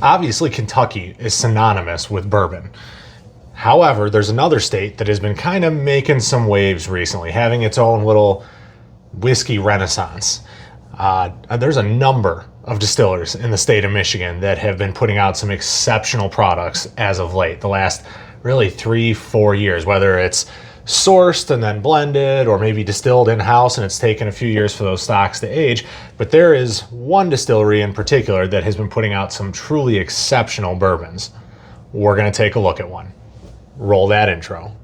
Obviously, Kentucky is synonymous with bourbon. However, there's another state that has been kind of making some waves recently, having its own little whiskey renaissance. There's a number of distillers in the state of Michigan that have been putting out some exceptional products as of late, the last really 3-4 years, whether it's sourced and then blended or maybe distilled in-house and it's taken a few years for those stocks to age. But there is one distillery in particular that has been putting out some truly exceptional bourbons. We're going to take a look at one. Roll that intro.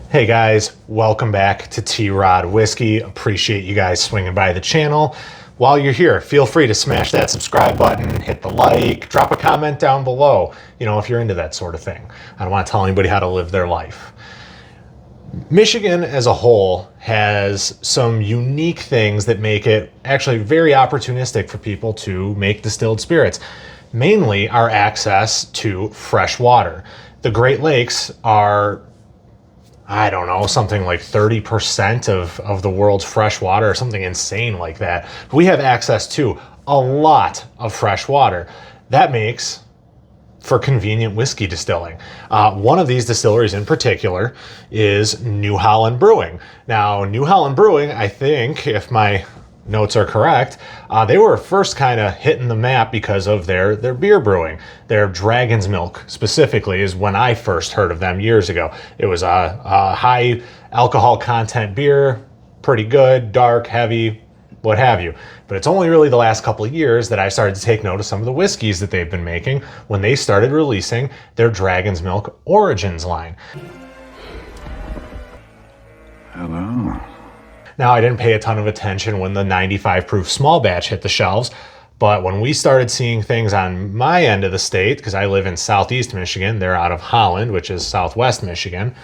Hey guys, welcome back to T-Rod Whiskey. Appreciate you guys swinging by the channel. While you're here, feel free to smash that subscribe button, hit the like, drop a comment down below, if you're into that sort of thing. I don't want to tell anybody how to live their life. Michigan as a whole has some unique things that make it actually very opportunistic for people to make distilled spirits. Mainly our access to fresh water. The Great Lakes are something like 30% of the world's fresh water or something insane like that. We have access to a lot of fresh water. That makes for convenient whiskey distilling. One of these distilleries in particular is New Holland Brewing. Now, New Holland Brewing, I think, if my notes are correct, they were first kind of hitting the map because of their beer brewing. Their Dragon's Milk specifically is when I first heard of them years ago. It was a high alcohol content beer, pretty good, dark, heavy, what have you. But it's only really the last couple of years that I started to take note of some of the whiskeys that they've been making when they started releasing their Dragon's Milk Origins line. Hello. Now, I didn't pay a ton of attention when the 95 proof small batch hit the shelves, but when we started seeing things on my end of the state, because I live in southeast Michigan, they're out of Holland, which is southwest Michigan,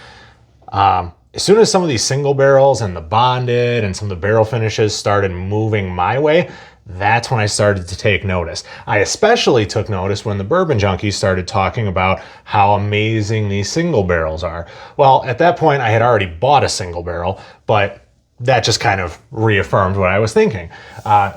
as soon as some of these single barrels and the bonded and some of the barrel finishes started moving my way, that's when I started to take notice. I especially took notice when the Bourbon Junkies started talking about how amazing these single barrels are. Well, at that point, I had already bought a single barrel, but that just kind of reaffirmed what I was thinking.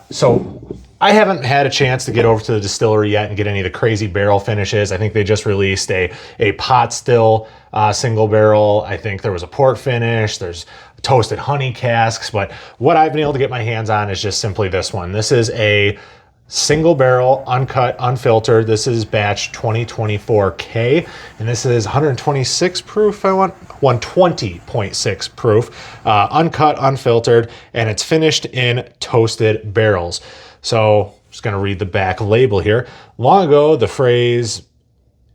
So I haven't had a chance to get over to the distillery yet and get any of the crazy barrel finishes. I think they just released a pot still single barrel. I think there was a port finish. There's toasted honey casks. But what I've been able to get my hands on is just simply this one. This is a single barrel, uncut, unfiltered. This is batch 2024K, and this is 126 proof, 120.6 proof, uncut, unfiltered, and it's finished in toasted barrels. So I'm just going to read the back label here. Long ago, the phrase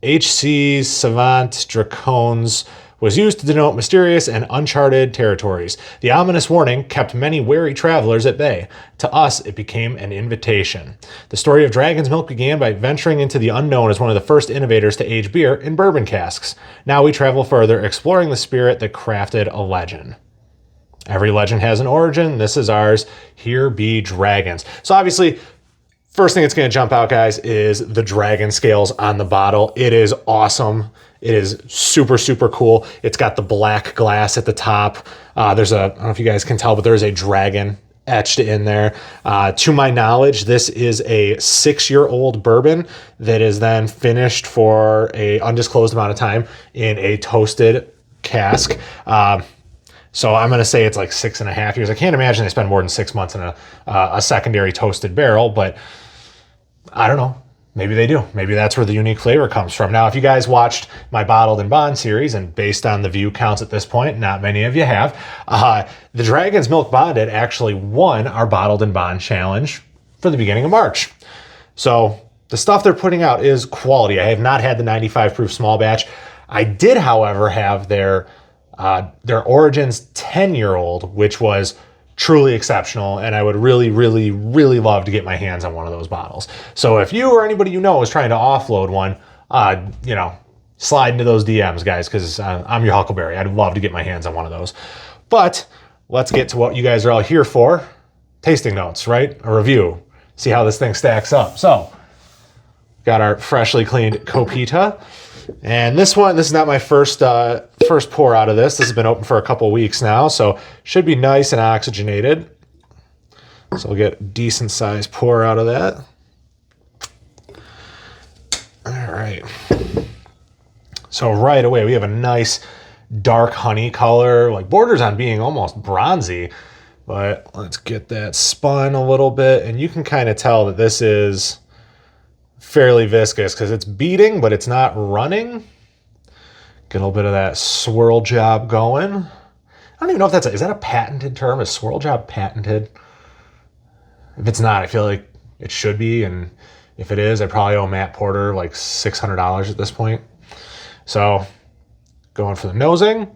HC Savant Dracones was used to denote mysterious and uncharted territories. The ominous warning kept many wary travelers at bay. To us, it became an invitation. The story of Dragon's Milk began by venturing into the unknown as one of the first innovators to age beer in bourbon casks. Now we travel further, exploring the spirit that crafted a legend. Every legend has an origin. This is ours. Here be dragons. So obviously, first thing that's going to jump out, guys, is the dragon scales on the bottle. It is awesome. It is super, super cool. It's got the black glass at the top. I don't know if you guys can tell, but there's a dragon etched in there. To my knowledge, this is a 6-year-old bourbon that is then finished for a undisclosed amount of time in a toasted cask. So I'm going to say it's like 6.5 years. I can't imagine they spend more than 6 months in a secondary toasted barrel, but I don't know. Maybe they do. Maybe that's where the unique flavor comes from. Now, if you guys watched my Bottled and Bond series, and based on the view counts at this point, not many of you have, the Dragon's Milk Bonded actually won our Bottled and Bond challenge for the beginning of March. So the stuff they're putting out is quality. I have not had the 95 proof small batch. I did, however, have their Origins 10-year-old, which was truly exceptional, and I would really, really, really love to get my hands on one of those bottles. So if you or anybody you know is trying to offload one, slide into those DMs, guys, because I'm your Huckleberry. I'd love to get my hands on one of those. But let's get to what you guys are all here for. Tasting notes, right? A review. See how this thing stacks up. So Got our freshly cleaned Copita. And this is not my first pour out of this. This has been open for a couple weeks now, so should be nice and oxygenated. So we'll get a decent sized pour out of that. All right. So right away, we have a nice dark honey color, like borders on being almost bronzy. But let's get that spun a little bit, and you can kind of tell that this is fairly viscous because it's beating, but it's not running. Get a little bit of that swirl job going. I don't even know if is that a patented term? Is swirl job patented? If it's not, I feel like it should be, and if it is, I probably owe Matt Porter like $600 at this point. So, going for the nosing.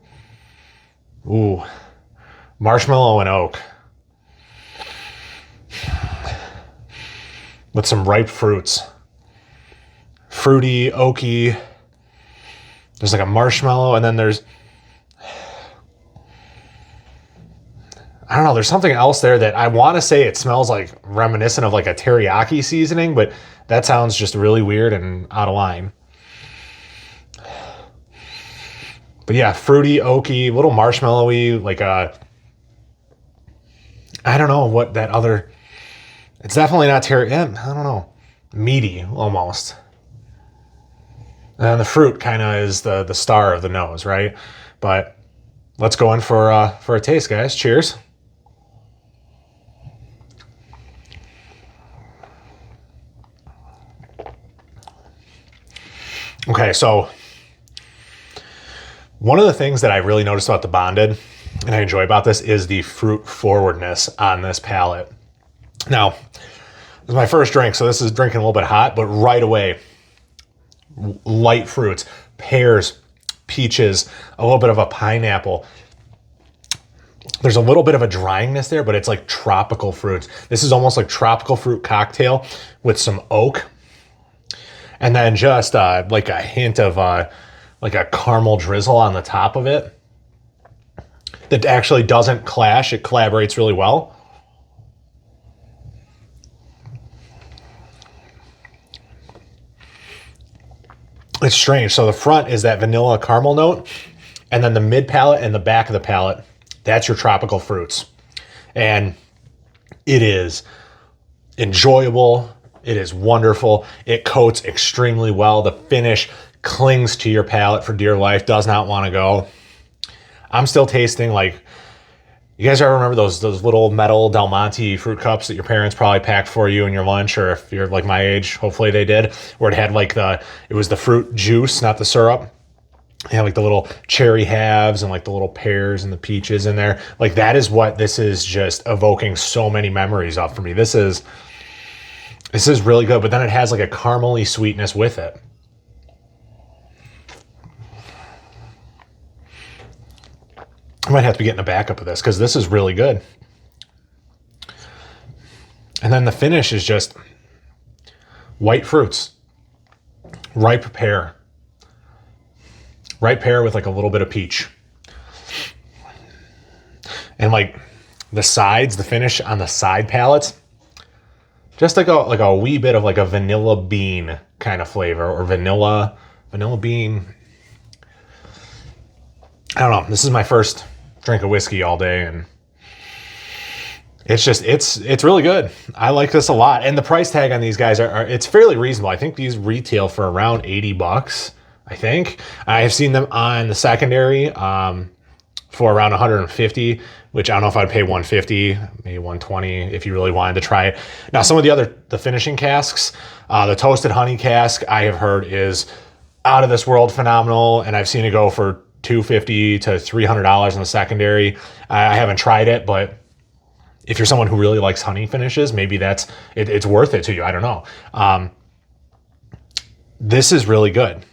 Ooh, marshmallow and oak. With some ripe fruits. Fruity, oaky. There's like a marshmallow, and then there's, I don't know, there's something else there that I want to say it smells like reminiscent of like a teriyaki seasoning, but that sounds just really weird and out of line. But yeah, fruity, oaky, little marshmallowy, like I don't know what that other, it's definitely not teriyaki, I don't know, meaty almost. And the fruit kind of is the star of the nose, right? But let's go in for a taste, guys. Cheers. Okay, so one of the things that I really noticed about the Bonded, and I enjoy about this, is the fruit forwardness on this palate. Now, this is my first drink, so this is drinking a little bit hot, but right away, light fruits, pears, peaches, a little bit of a pineapple. There's a little bit of a dryingness there, but it's like tropical fruits. This is almost like tropical fruit cocktail with some oak. And then just like a hint of like a caramel drizzle on the top of it that actually doesn't clash. It collaborates really well. It's strange. So the front is that vanilla caramel note, and then the mid palate and the back of the palate, that's your tropical fruits. And it is enjoyable. It is wonderful. It coats extremely well. The finish clings to your palate for dear life, does not want to go. I'm still tasting like, you guys ever remember those little metal Del Monte fruit cups that your parents probably packed for you in your lunch, or if you're like my age, hopefully they did, where it had like it was the fruit juice, not the syrup. It had like the little cherry halves and like the little pears and the peaches in there. Like that is what this is just evoking so many memories of for me. This is really good, but then it has like a caramely sweetness with it. I might have to be getting a backup of this because this is really good. And then the finish is just white fruits, ripe pear with like a little bit of peach. And like the sides, the finish on the side palates, just like a wee bit of like a vanilla bean kind of flavor, or vanilla bean. I don't know. This is my first drink of whiskey all day, and it's really good. I like this a lot, and the price tag on these guys it's fairly reasonable. I think these retail for around $80. I think I have seen them on the secondary for around 150, which I don't know if I'd pay 150, maybe 120 if you really wanted to try it. Now, some of the finishing casks, the toasted honey cask, I have heard is out of this world phenomenal, and I've seen it go for $250 to $300 in the secondary. I haven't tried it, but if you're someone who really likes honey finishes, maybe it's worth it to you. I don't know. This is really good.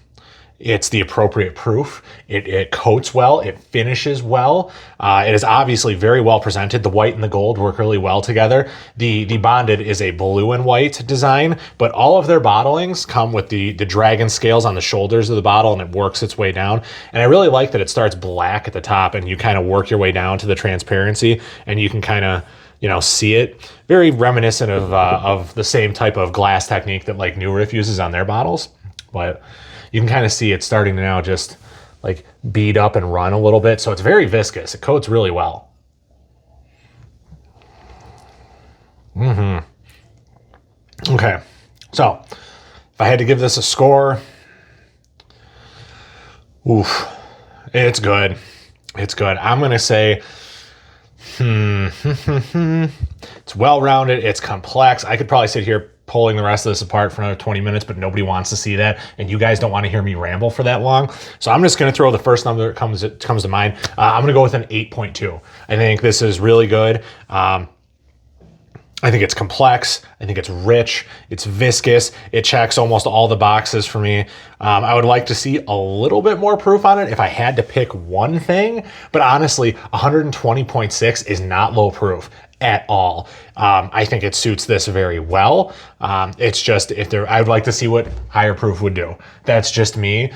It's the appropriate proof. It coats well. It finishes well. It is obviously very well presented. The white and the gold work really well together. The Bonded is a blue and white design, but all of their bottlings come with the dragon scales on the shoulders of the bottle, and it works its way down. And I really like that it starts black at the top, and you kind of work your way down to the transparency, and you can kind of see it. Very reminiscent of the same type of glass technique that like New Riff uses on their bottles. But you can kind of see it starting to now just like bead up and run a little bit. So it's very viscous. It coats really well. Okay. So if I had to give this a score, it's good. It's good. I'm going to say, it's well-rounded. It's complex. I could probably sit here pulling the rest of this apart for another 20 minutes, but nobody wants to see that. And you guys don't want to hear me ramble for that long. So I'm just going to throw the first number that comes to mind. I'm going to go with an 8.2. I think this is really good. I think it's complex. I think it's rich. It's viscous. It checks almost all the boxes for me. I would like to see a little bit more proof on it if I had to pick one thing. But honestly, 120.6 is not low proof at all. I think it suits this very well. It's just I would like to see what higher proof would do. That's just me.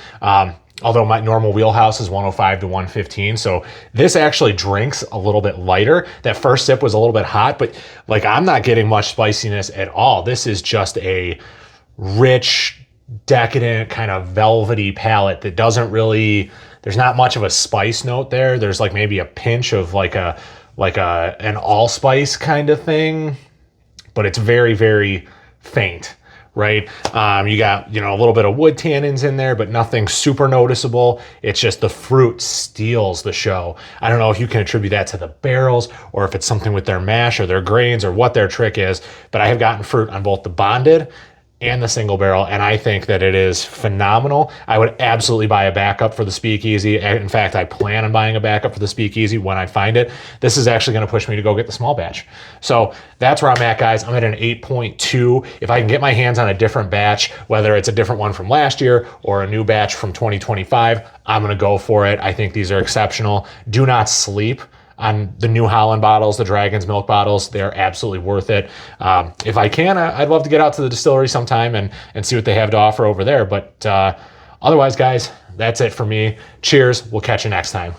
Although my normal wheelhouse is 105 to 115. So this actually drinks a little bit lighter. That first sip was a little bit hot, but like I'm not getting much spiciness at all. This is just a rich, decadent, kind of velvety palate that doesn't really, there's not much of a spice note there. There's like maybe a pinch of like an allspice kind of thing, but it's very, very faint. Right? You got, a little bit of wood tannins in there, but nothing super noticeable. It's just the fruit steals the show. I don't know if you can attribute that to the barrels or if it's something with their mash or their grains or what their trick is, but I have gotten fruit on both the bonded and the single barrel, and I think that it is phenomenal. I would absolutely buy a backup for the Speakeasy. In fact, I plan on buying a backup for the Speakeasy when I find it. This is actually going to push me to go get the small batch. So that's where I'm at, guys. I'm at an 8.2. If I can get my hands on a different batch, whether it's a different one from last year or a new batch from 2025, I'm going to go for it. I think these are exceptional. Do not sleep on the New Holland bottles, the Dragon's Milk bottles. They're absolutely worth it. If I can, I'd love to get out to the distillery sometime and see what they have to offer over there. But otherwise, guys, that's it for me. Cheers. We'll catch you next time.